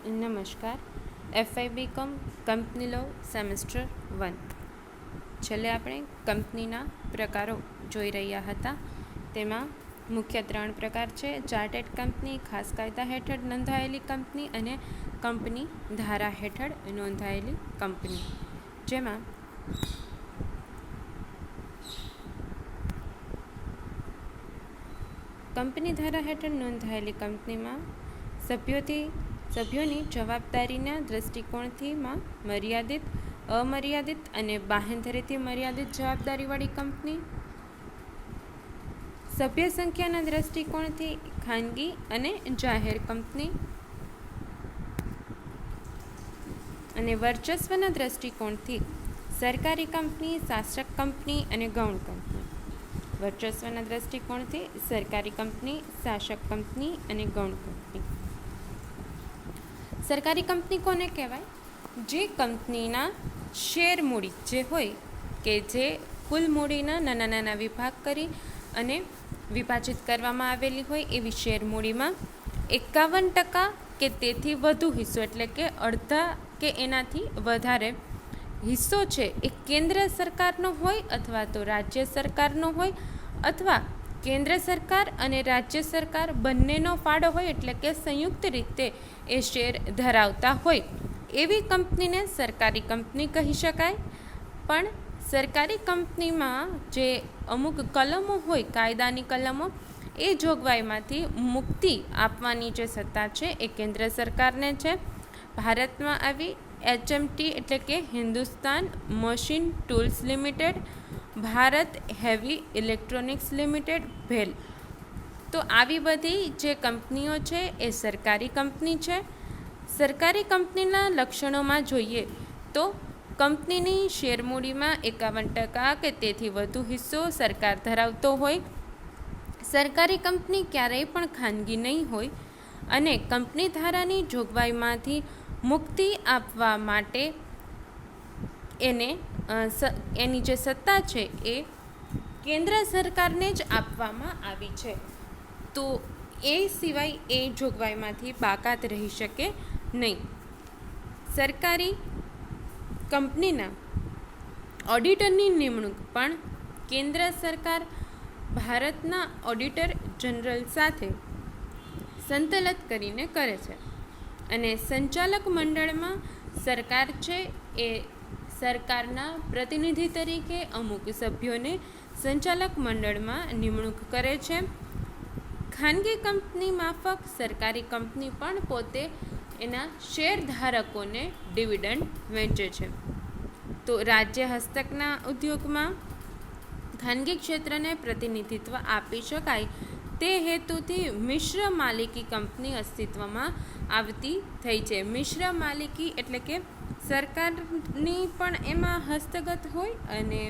નમસ્કાર. FI BCom company law semester 1. છેલ્લે આપણે કંપનીના પ્રકારો જોઈ રહ્યા હતા. તેમાં મુખ્ય 3 પ્રકાર છે: ચાર્ટર્ડ કંપની, ખાસ કાયદા હેઠળ નોંધાયેલી કંપની અને કંપની ધારા હેઠળ નોંધાયેલી કંપની. જેમાં કંપની ધારા હેઠળ નોંધાયેલી કંપનીમાં સભ્યોની જવાબદારીના દૃષ્ટિકોણથી મર્યાદિત, અમર્યાદિત અને બાંહેધરીથી મર્યાદિત જવાબદારીવાળી કંપની. સભ્ય સંખ્યાના દૃષ્ટિકોણથી ખાનગી અને જાહેર કંપની. અને વર્ચસ્વના દૃષ્ટિકોણથી સરકારી કંપની, શાસક કંપની અને ગૌણ કંપની. વર્ચસ્વના દૃષ્ટિકોણથી સરકારી કંપની, શાસક કંપની અને ગૌણ કંપની. સરકારી કંપની કોને કહેવાય? જે કંપનીના શેર મૂડી જે હોય કે જે કુલ મૂડીના નાના નાના વિભાગ કરી અને વિભાજિત કરવામાં આવેલી હોય એવી શેર મૂડીમાં 51% કે તેથી વધુ હિસ્સો, એટલે કે અડધા કે એનાથી વધારે હિસ્સો છે એ કેન્દ્ર સરકારનો હોય અથવા તો રાજ્ય સરકારનો હોય અથવા કેન્દ્ર સરકાર અને રાજ્ય સરકાર બંનેનો ફાળો હોય, એટલે કે સંયુક્ત રીતે એ શેર ધરાવતા હોય એવી કંપનીને સરકારી કંપની કહી શકાય. પણ સરકારી કંપનીમાં જે અમુક કલમો હોય, કાયદાની કલમો, એ જોગવાઈમાંથી મુક્તિ આપવાની જે સત્તા છે એ કેન્દ્ર સરકારને છે. ભારતમાં આવી HMT એટલે કે Hindustan machine tools limited, Bharat heavy electronics limited bhel, તો આવી બધી જે કંપનીઓ છે એ સરકારી કંપની છે. સરકારી કંપનીના લક્ષણોમાં જોઈએ તો કંપનીની શેરમૂડીમાં 51% કે તેથી વધુ હિસ્સો સરકાર ધરાવતો હોય. સરકારી કંપની ક્યારેય પણ ખાનગી નહીં હોય અને કંપની ધારાની જોગવાઈમાંથી મુક્તિ આપવા માટે એની જે સત્તા છે એ કેન્દ્ર સરકારને જ આપવામાં આવી છે. તો એ સિવાય એ જોગવાઈમાંથી બાકાત રહી શકે નહીં. સરકારી કંપનીના ઓડિટરની નિમણૂક પણ કેન્દ્ર સરકાર ભારતના ઓડિટર જનરલ સાથે સંકલન કરીને કરે છે. અને સંચાલક મંડળમાં સરકાર છે એ સરકારના પ્રતિનિધિ તરીકે અમુક સભ્યોને સંચાલક મંડળમાં નિમણૂક કરે છે. ખાનગી કંપની માફક સરકારી કંપની પણ પોતે એના શેરધારકોને ડિવિડન્ડ વહેંચે છે. તો રાજ્ય હસ્તકના ઉદ્યોગમાં ખાનગી ક્ષેત્રને પ્રતિનિધિત્વ આપી શકાય તે હેતુથી મિશ્ર માલિકી કંપની અસ્તિત્વમાં આવતી થઈ છે. મિશ્ર માલિકી એટલે કે સરકારની પણ એમાં હસ્તગત હોય અને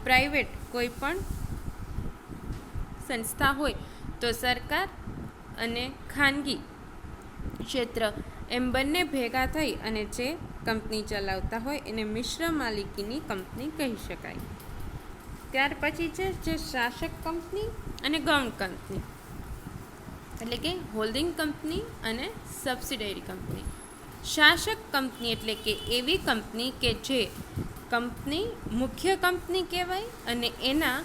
પ્રાઇવેટ કોઈ પણ સંસ્થા હોય તો સરકાર અને ખાનગી ક્ષેત્ર એમ બંને ભેગા થઈ અને જે કંપની ચલાવતા હોય એને મિશ્ર માલિકીની કંપની કહી શકાય. ત્યાર પછી છે જે શાસક કંપની અને ગૌણ કંપની, એટલે કે હોલ્ડિંગ કંપની અને સબસિડરી કંપની. શાસક કંપની એટલે કે એવી કંપની કે જે કંપની મુખ્ય કંપની કહેવાય અને એના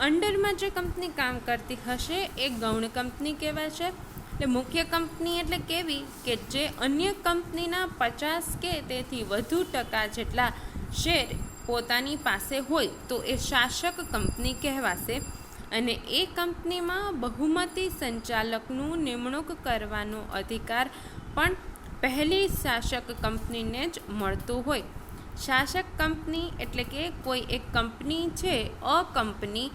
અંડરમાં જે કંપની કામ કરતી હશે એ ગૌણ કંપની કહેવાય છે. એટલે મુખ્ય કંપની એટલે કેવી કે જે અન્ય કંપનીના 50% કે તેથી વધુ ટકા જેટલા શેર પોતાની પાસે હોય તો એ શાસક કંપની કહેવાશે. અને એ કંપનીમાં બહુમતી સંચાલકનું નિમણૂક કરવાનો અધિકાર પણ પહેલી શાસક કંપનીને જ મળતો હોય. શાસક કંપની એટલે કે કોઈ એક કંપની છે અ કંપની,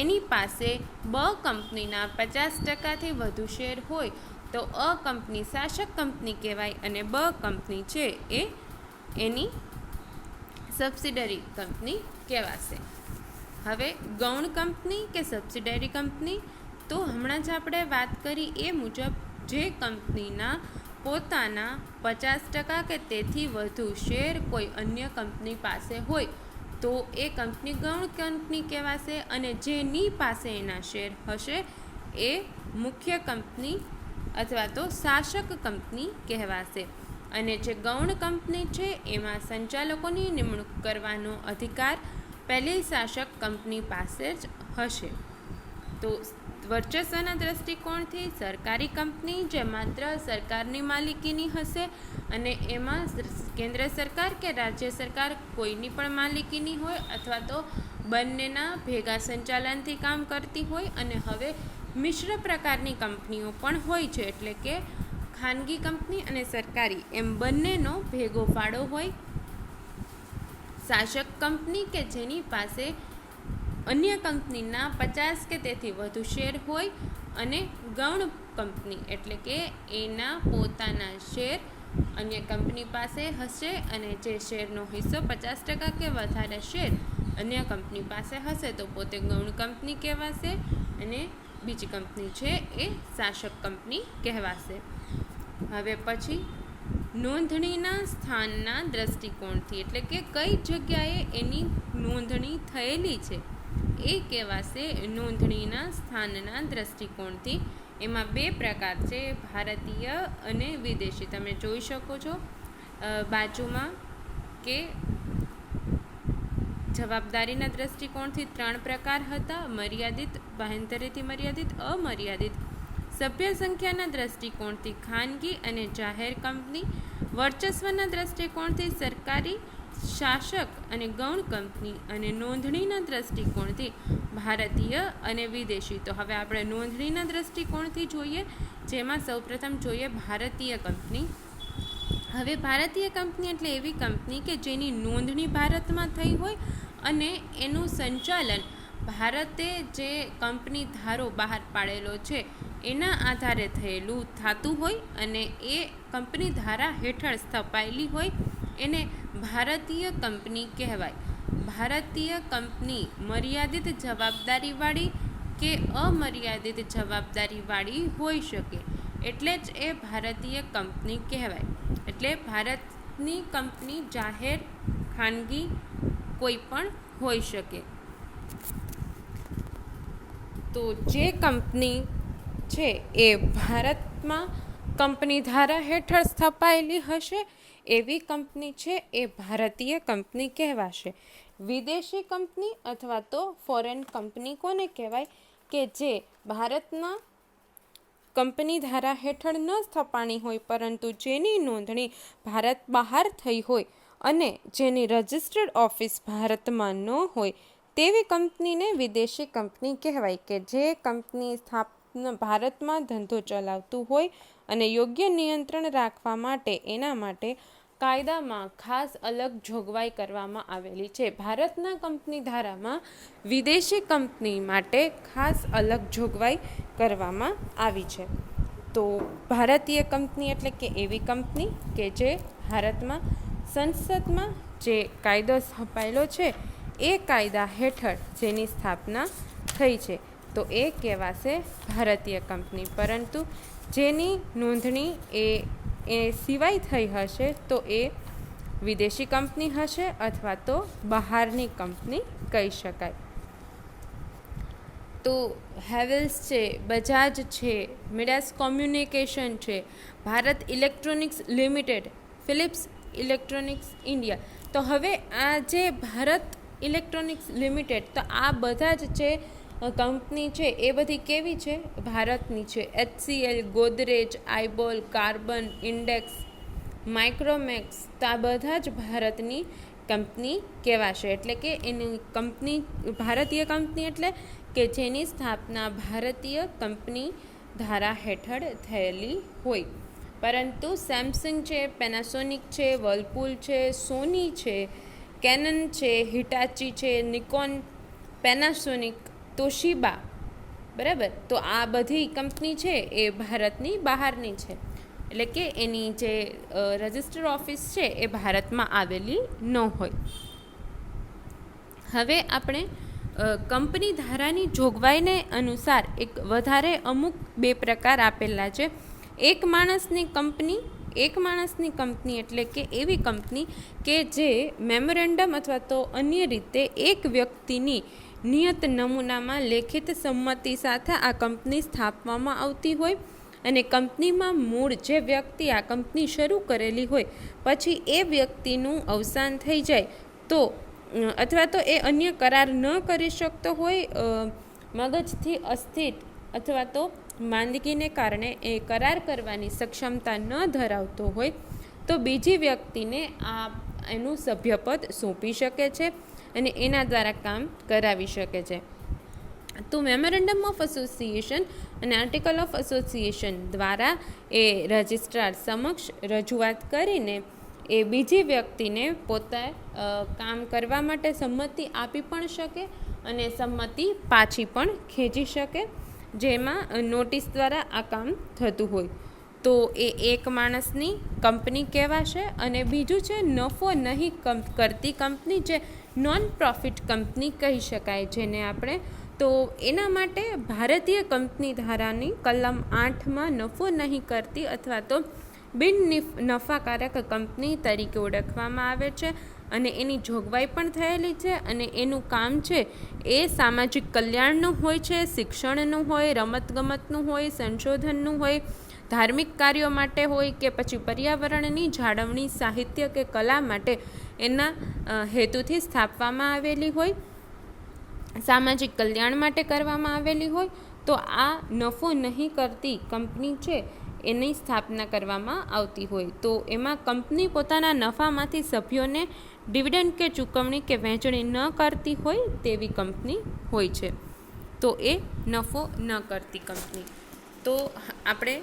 એની પાસે બ કંપનીના 50%થી વધુ શેર હોય તો અ કંપની શાસક કંપની કહેવાય અને બ કંપની છે એ એની સબસિડરી કંપની કહેવાશે. હવે ગૌણ કંપની કે સબસિડરી કંપની, તો હમણાં જ આપણે વાત કરી એ મુજબ જે કંપનીના પોતાના 50% કે તેથી વધુ શેર કોઈ અન્ય કંપની પાસે હોય તો એ કંપની ગૌણ કંપની કહેવાશે અને જેની પાસે એના શેર હશે એ મુખ્ય કંપની અથવા તો શાસક કંપની કહેવાશે. અને જે ગૌણ કંપની છે એમાં સંચાલકોની નિમણૂક કરવાનો અધિકાર પહેલી શાસક કંપની પાસે જ હશે. તો વર્ચસ્વના દૃષ્ટિકોણથી સરકારી કંપની જે માત્ર સરકારની માલિકીની હશે અને એમાં કેન્દ્ર સરકાર કે રાજ્ય સરકાર કોઈની પણ માલિકીની હોય અથવા તો બંનેના ભેગા સંચાલનથી કામ કરતી હોય. અને હવે મિશ્ર પ્રકારની કંપનીઓ પણ હોય છે, એટલે કે ખાનગી કંપની અને સરકારી એમ બંનેનો ભેગો ફાળો હોય. શાસક કંપની કે જેની પાસે અન્ય કંપનીના 50 કે તેથી વધુ શેર હોય, અને ગૌણ કંપની એટલે કે એના પોતાના શેર અન્ય કંપની પાસે હશે અને જે શેરનો હિસ્સો 50% કે વધારે શેર અન્ય કંપની પાસે હશે તો પોતે ગૌણ કંપની કહેવાશે અને બીજી કંપની છે એ શાસક કંપની કહેવાશે. હવે પછી નોંધણીના સ્થાનના દૃષ્ટિકોણથી એટલે કે કઈ જગ્યાએ એની નોંધણી થયેલી છે એ કહેવાશે નોંધણીના સ્થાનના દૃષ્ટિકોણથી. એમાં બે પ્રકાર છે, ભારતીય અને વિદેશી. તમે જોઈ શકો છો બાજુમાં કે જવાબદારીના દૃષ્ટિકોણથી 3 પ્રકાર હતા: મર્યાદિત, બાંહેધરીથી મર્યાદિત, અમર્યાદિત. સભ્ય સંખ્યાના દૃષ્ટિકોણથી ખાનગી અને જાહેર કંપની. વર્ચસ્વના દૃષ્ટિકોણથી સરકારી, શાસક અને ગૌણ કંપની. અને નોંધણીના દૃષ્ટિકોણથી ભારતીય અને વિદેશી. તો હવે આપણે નોંધણીના દૃષ્ટિકોણથી જોઈએ, જેમાં સૌપ્રથમ જોઈએ ભારતીય કંપની. હવે ભારતીય કંપની એટલે એવી કંપની કે જેની નોંધણી ભારતમાં થઈ હોય અને એનું સંચાલન ભારતે જે કંપની ધારો બહાર પાડેલો છે એના આધારે થયેલું થતું હોય અને એ કંપની ધારા હેઠળ સ્થપાયેલી હોય એને ભારતીય કંપની કહેવાય. ભારતીય કંપની મર્યાદિત જવાબદારીવાળી કે અમર્યાદિત જવાબદારીવાળી હોઈ શકે, એટલે જ એ ભારતીય કંપની કહેવાય. એટલે ભારતની કંપની જાહેર, ખાનગી કોઈ પણ હોઈ શકે. તો જે કંપની છે એ ભારતમાં કંપની ધારા હેઠળ સ્થપાયેલી હશે એવી કંપની છે એ ભારતીય કંપની કહેવાશે. વિદેશી કંપની અથવા તો ફોરેન કંપની કોને કહેવાય કે જે ભારતના કંપની ધારા હેઠળ ન સ્થપાણી હોય પરંતુ જેની નોંધણી ભારત બહાર થઈ હોય અને જેની રજિસ્ટર્ડ ઓફિસ ભારતમાં ન હોય તેવી કંપનીને વિદેશી કંપની કહેવાય. કે જે કંપની ભારતમાં ધંધો ચલાવતું હોય અને યોગ્ય નિયંત્રણ રાખવા માટે એના માટે કાયદામાં ખાસ અલગ જોગવાઈ કરવામાં આવેલી છે. ભારતના કંપની ધારામાં વિદેશી કંપની માટે ખાસ અલગ જોગવાઈ કરવામાં આવી છે. તો ભારતીય કંપની એટલે કે એવી કંપની કે જે ભારતમાં સંસદમાં જે કાયદો સ્થપાયેલો છે એ કાયદા હેઠળ જેની સ્થાપના થઈ છે તો એ કહેવાશે ભારતીય કંપની. પરંતુ જેની નોંધણી એ સિવાય થઈ હશે તો એ વિદેશી કંપની હશે અથવા તો બહારની કંપની કહી શકાય. તો હેવેલ્સ છે, બજાજ છે, મિડાસ કોમ્યુનિકેશન છે, Bharat electronics limited, Phillips electronics India. તો હવે આ જે ભારત ઇલેક્ટ્રોનિક્સ લિમિટેડ, તો આ બધા જ જે કંપની છે એ બધી કેવી છે? ભારતની છે. HCL, Godrej, iBall, Karbonn, Intex, Micromax, તો આ બધા જ ભારતની કંપની કહેવાશે. એટલે કે એની કંપની ભારતીય કંપની એટલે કે જેની સ્થાપના ભારતીય કંપની ધારા હેઠળ થયેલી હોય. પરંતુ સેમસંગ છે, પેનાસોનિક છે, વર્લપૂલ છે, સોની છે, કેનન છે, હિટાચી છે, નિકોન, પેનાસોનિક, તોશિબા, બરાબર, તો આ બધી કંપની છે એ ભારતની બહારની છે. એટલે કે એની જે રજિસ્ટર ઓફિસ છે એ ભારતમાં આવેલી ન હોય. હવે આપણે કંપની ધારાની જોગવાઈને અનુસાર એક વધારે અમુક 2 પ્રકાર આપેલા છે. એક માણસની કંપની એટલે કે એવી કંપની કે જે મેમોરેન્ડમ અથવા તો અન્ય રીતે એક વ્યક્તિની નિયત નમૂનામાં લેખિત સંમતિ સાથે આ કંપની સ્થાપવામાં આવતી હોય અને કંપનીમાં મૂળ જે વ્યક્તિ આ કંપની શરૂ કરેલી હોય પછી એ વ્યક્તિનું અવસાન થઈ જાય તો અથવા તો એ અન્ય કરાર ન કરી શકતો હોય, મગજથી અસ્થિર અથવા તો માંદગીને કારણે એ કરાર કરવાની સક્ષમતા ન ધરાવતો હોય તો બીજી વ્યક્તિને એનું સભ્યપદ સોંપી શકે છે અને એના દ્વારા કામ કરાવી શકે છે. તો મેમોરેન્ડમ ઓફ એસોસિએશન અને આર્ટિકલ ઓફ એસોસિએશન દ્વારા એ રજિસ્ટ્રાર સમક્ષ રજૂઆત કરીને એ બીજી વ્યક્તિને પોતે કામ કરવા માટે સંમતિ આપી પણ શકે અને સંમતિ પાછી પણ ખેંચી શકે, જેમાં નોટિસ દ્વારા આ કામ થતું હોય. તો એ એક માણસની કંપની કહેવાશે. અને બીજું છે નફો નહીં કરતી કંપની, જે નોન પ્રોફિટ કંપની કહી શકાય જેને આપણે. તો એના માટે ભારતીય કંપની ધારાની કલમ 8માં નફો નહીં કરતી અથવા તો બિન નફાકારક કંપની તરીકે ઓળખવામાં આવે છે અને એની જોગવાઈ પણ થયેલી છે. અને એનું કામ છે એ સામાજિક કલ્યાણનું હોય છે, શિક્ષણનું હોય, રમતગમતનું હોય, સંશોધનનું હોય, ધાર્મિક કાર્યો માટે હોય કે પછી પર્યાવરણની જાળવણી, સાહિત્ય કે કલા માટે એના હેતુથી સ્થાપવામાં આવેલી હોય, સામાજિક કલ્યાણ માટે કરવામાં આવેલી હોય. તો આ નફો નહીં કરતી કંપની છે એની સ્થાપના કરવામાં આવતી હોય. તો એમાં કંપની પોતાના નફામાંથી સભ્યોને ડિવિડન્ડ કે ચૂકવણી કે વહેંચણી ન કરતી હોય તેવી કંપની હોય છે. તો એ નફો ન કરતી કંપની. તો આપણે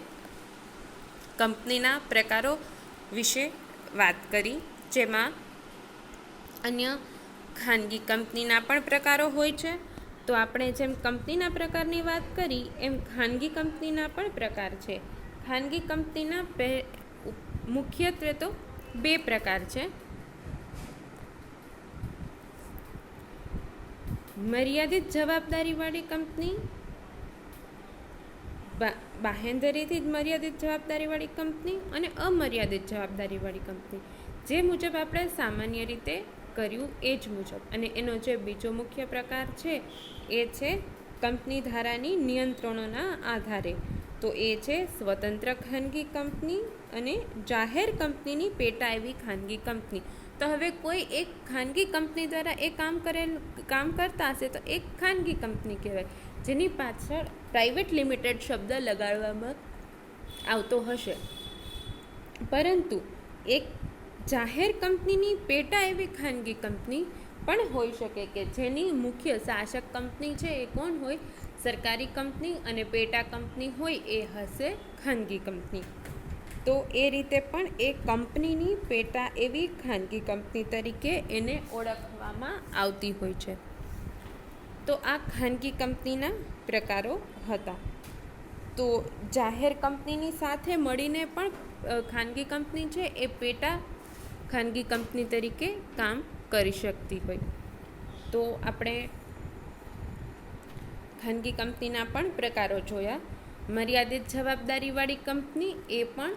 કંપનીના પ્રકારો વિશે વાત કરી, જેમાં અન્ય ખાનગી કંપનીના પણ પ્રકારો હોય છે. તો આપણે જેમ કંપનીના પ્રકારની વાત કરી એમ ખાનગી કંપનીના પણ પ્રકાર છે. ખાનગી કંપનીના મુખ્યત્વે તો 2 પ્રકાર છે. મર્યાદિત જવાબદારીવાળી કંપની, બાહેંધરીથી જ મર્યાદિત જવાબદારીવાળી કંપની અને અમર્યાદિત જવાબદારીવાળી કંપની, જે મુજબ આપણે સામાન્ય રીતે કર્યું એ જ મુજબ. અને એનો જે બીજો મુખ્ય પ્રકાર છે એ છે કંપની ધારાની નિયંત્રણોના આધારે. તો એ છે સ્વતંત્ર ખાનગી કંપની અને જાહેર કંપનીની પેટા એવી ખાનગી કંપની. તો હવે કોઈ એક ખાનગી કંપની દ્વારા એ કામ કરતા હશે તો એક ખાનગી કંપની કહેવાય, જેની પાછળ પ્રાઇવેટ લિમિટેડ શબ્દ લગાડવામાં આવતો હશે. પરંતુ એક જાહેર કંપનીની પેટા એવી ખાનગી કંપની પણ હોઈ શકે કે જેની મુખ્ય શાસક કંપની છે એ કોણ હોય? સરકારી કંપની, અને પેટા કંપની હોય એ હશે ખાનગી કંપની. તો એ રીતે પણ એ કંપનીની પેટા એવી ખાનગી કંપની તરીકે એને ઓળખવામાં આવતી હોય છે. તો આ ખાનગી કંપનીના પ્રકારો હતા. તો જાહેર કંપનીની સાથે મળીને પણ ખાનગી કંપની છે એ પેટા ખાનગી કંપની તરીકે કામ કરી શકતી હોય. તો આપણે ખાનગી કંપનીના પણ પ્રકારો જોયા. મર્યાદિત જવાબદારીવાળી કંપની એ પણ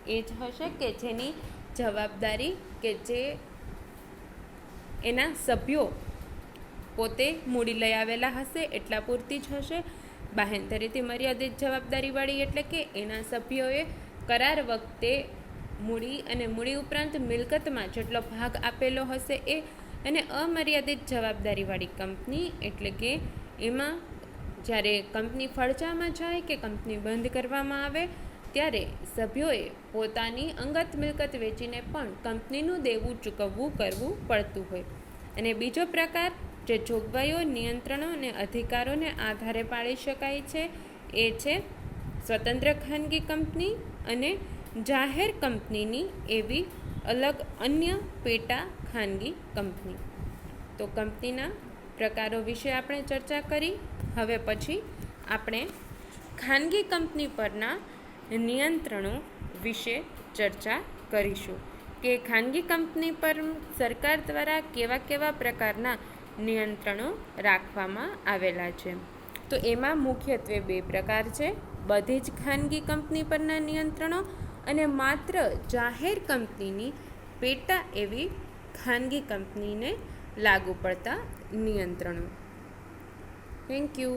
એ જ હશે કે જેની જવાબદારી કે જે એના સભ્યો પોતે મૂડી લઈ આવેલા હશે એટલા પૂરતી જ હશે. બાહેંધરીથી મર્યાદિત જવાબદારીવાળી એટલે કે એના સભ્યોએ કરાર વખતે મૂડી અને મૂડી ઉપરાંત મિલકતમાં જેટલો ભાગ આપેલો હશે એ. અને અમર્યાદિત જવાબદારીવાળી કંપની એટલે કે એમાં જ્યારે કંપની ફડચામાં જાય કે કંપની બંધ કરવામાં આવે ત્યારે સભ્યોએ પોતાની અંગત મિલકત વેચીને પણ કંપનીનું દેવું ચૂકવવું કરવું પડતું હોય. અને બીજો પ્રકાર જે જોગવાઈઓ, નિયંત્રણો અને અધિકારોને આધારે પાડી શકાય છે એ છે સ્વતંત્ર ખાનગી કંપની અને જાહેર કંપનીની એવી અલગ અન્ય પેટા ખાનગી કંપની. તો કંપનીના પ્રકારો વિશે આપણે ચર્ચા કરી. હવે પછી આપણે ખાનગી કંપની પરના નિયંત્રણો વિશે ચર્ચા કરીશું કે ખાનગી કંપની પર સરકાર દ્વારા કેવા કેવા પ્રકારના નિયંત્રણો રાખવામાં આવેલા છે. તો એમાં મુખ્યત્વે 2 પ્રકાર છે. બધી જ ખાનગી કંપની પરના નિયંત્રણો અને માત્ર જાહેર કંપનીની પેટા એવી ખાનગી કંપનીને લાગુ પડતા નિયંત્રણો. Thank you.